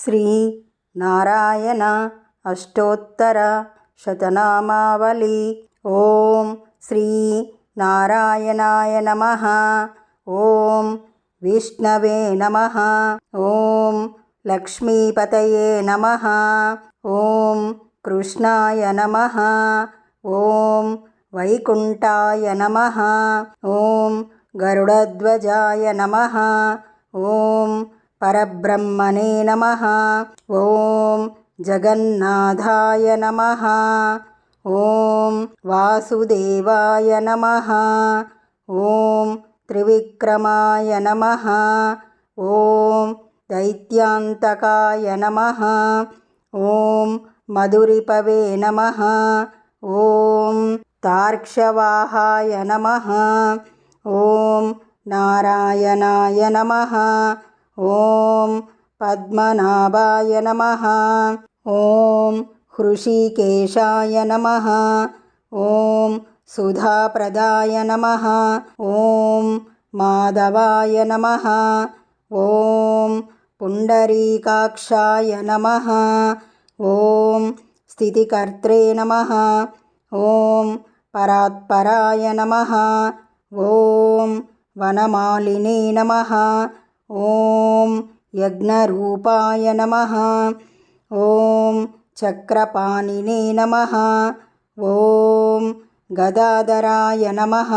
శ్రీ నారాయణ అష్టోత్తర శతనామావళి. ఓం శ్రీ నారాయణాయ నమః. ఓం విష్ణవే నమః. ఓం లక్ష్మీపతయే నమః. ఓం కృష్ణాయ నమః. ఓం వైకుంఠాయ నమః. ఓం గరుడధ్వజాయ నమః. ఓం పరబ్రహ్మణే నమః. ఓం జగన్నాథాయ నమః. ఓం వాసుదేవాయ నమః. ఓం త్రివిక్రమాయ నమః. ఓం దైత్యాంతకాయ నమః. ఓం మధురిపవే నమః. ఓం తార్క్ష్యవాహాయ నమః. ఓం నారాయణాయ నమః. ఓం పద్మనాభాయ నమః. ఓం హృషీకేశాయ నమః. ఓం సుధాప్రదాయ నమః. ఓం మాధవాయ నమః. ఓం పుండరీకాక్షాయ నమః. ఓం స్థితికర్త్రే నమః. ఓం పరాత్పరాయ నమః. ఓం వనమాలినే నమః. ఓం యజ్ఞరూపాయ నమః. ఓం చక్రపాణినే నమః. ఓం గదాధరాయ నమః.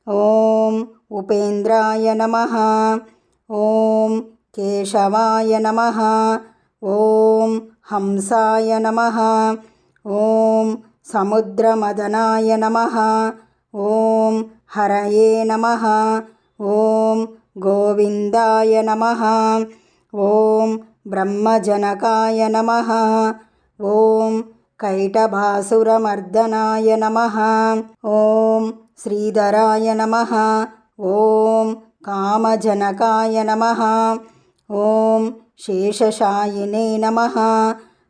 ఓం ఉపేంద్రాయ నమః. ఓం కేశవాయ నమః. ఓం హంసాయ నమః. ఓం సముద్రమదనాయ నమః. ఓం హరయే నమః. ఓం గోవిందాయ నమః. ఓం బ్రహ్మజనకాయ నమః. ఓం కైటభాసురమర్దనాయ నమః. ఓం శ్రీధరాయ నమః. ఓం కామజనకాయ నమః. ఓం శేషశాయినే నమః.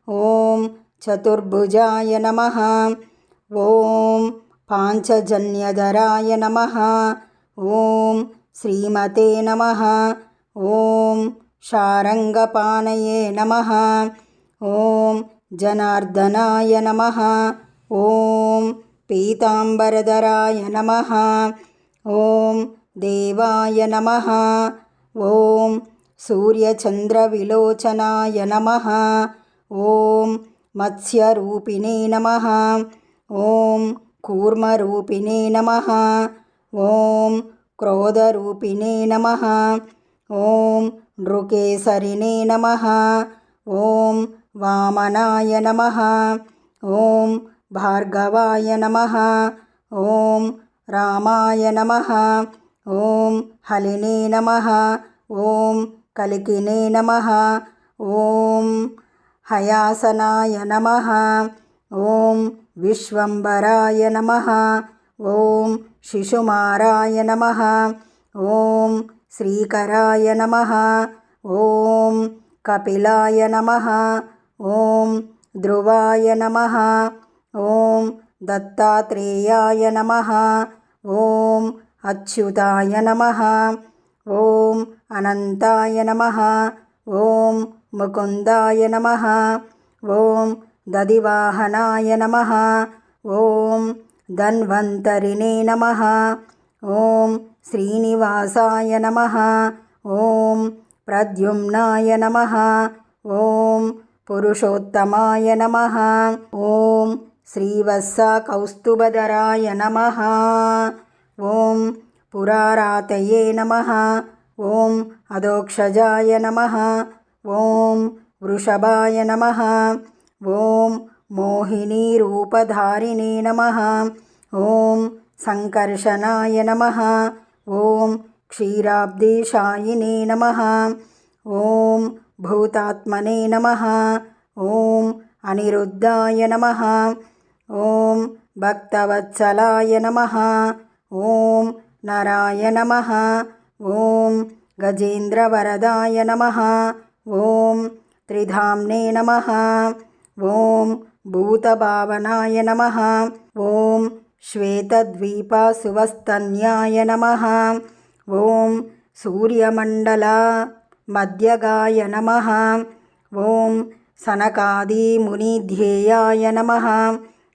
ఓం చతుర్భుజాయ నమః. ఓం పాంచజన్యధరాయ నమః. ఓం శ్రీమతే నమః. ఓం శారంగపాణయే నమః. ఓం జనార్దనాయ నమః. ఓం పీతాంబరధరాయ నమః. ఓం దేవాయ నమః. ఓం సూర్యచంద్రవిలోచనాయ నమః. ఓం మత్స్యరూపిణే నమః. ఓం కూర్మరూపిణే నమః. ఓం క్రోధరూపిణే నమః. ఓం నృకేసరిణే నమః. ఓం వామనాయ నమః. ఓం భార్గవాయ నమః. ఓం రామాయ నమః. ఓం హలినే నమః. ఓం కలికినే నమః. ఓం హయాసనాయ నమః. ఓం విశ్వంబరాయ నమః. ఓం శిశుమారాయ నమః. ఓం శ్రీకరాయ నమః. ఓం కపిలాయ నమః. ఓం ధ్రువాయ నమః. ఓం దత్తాత్రేయాయ నమః. ఓం అచ్యుతాయ నమః. ఓం అనంతాయ నమః. ఓం ముకుందాయ నమః. ఓం దదివాహనాయ నమః. ఓం ధన్వంతరిణే నమః. ఓం శ్రీనివాసాయ నమః. ఓం ప్రద్యుమ్నాయ నమః. ఓం పురుషోత్తమాయ నమః. ఓం శ్రీవత్సకౌస్తుభధరాయ నమః. ఓం పురారాతయే నమః. ఓం అధోక్షజాయ నమః. ఓం వృషభాయ నమః. ఓం మోహినీరూపధారిణే నమః. ఓం సంకర్షణాయ నమః. ఓం క్షీరాబ్ధిశాయినే నమః. ఓం భూతాత్మనే నమః. ఓం అనిరుద్ధాయ నమః. ఓం భక్తవత్సలాయ నమః. ఓం నరాయ నమః. ఓం గజేంద్రవరదాయ నమః. ఓం త్రిధామ్నే నమః. ఓం భూతభావనాయ నమః. ఓం శ్వేతద్వీపసువస్తన్యాయ నమః. ఓం సూర్యమండల మధ్యగాయ నమః. ఓం సనకాదిమునిధ్యేయాయ నమః.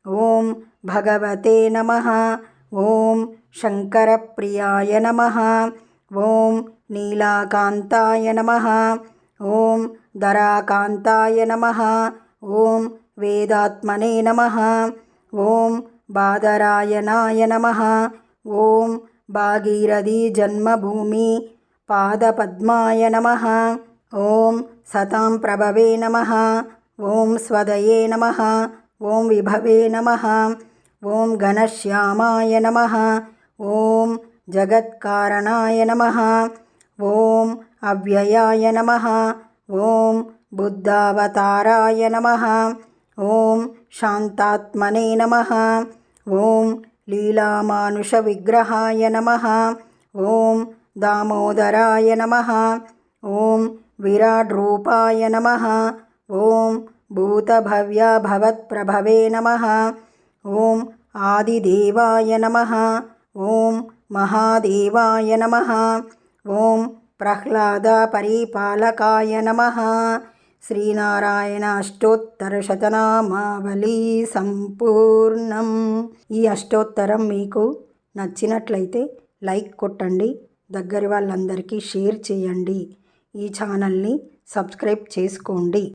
ఓం భగవతే నమః. ఓం శంకరప్రియాయ నమః. ఓం నీలాకాంతాయ నమః. ఓం ధరాకాంతాయ నమః. ఓం వేదాత్మనే నమః. ఓం బాదరాయణాయ నమః. ఓం భాగీరథీ జన్మభూమి పాదపద్మాయ నమః. ఓం సతాం ప్రభవే నమః. ఓం స్వదయే నమః. ఓం విభవే నమః. ఓం ఘనశ్యామాయ నమః. ఓం జగత్కారణాయ నమః. ఓం అవ్యయాయ నమః. ఓం బుద్ధావతారాయ నమః. ఓం శాంతాత్మనే నమః. ఓం లీలామానుష విగ్రహాయ నమః. ఓం దామోదరాయ నమః. ఓం విరాట్ రూపాయ నమః. ఓం భూతభవ్య భవత్ప్రభవే నమః. ఓం ఆదిదేవాయ నమః. ఓం మహాదేవాయ నమః. ఓం ప్రహ్లాద పరిపాలకాయ నమః. శ్రీనారాయణ అష్టోత్తర శతనామావళి సంపూర్ణం. ఈ అష్టోత్తరం మీకు నచ్చినట్లయితే లైక్ కొట్టండి, దగ్గరి వాళ్ళందరికీ షేర్ చేయండి. ఈ ఛానల్ని సబ్స్క్రైబ్ చేసుకోండి.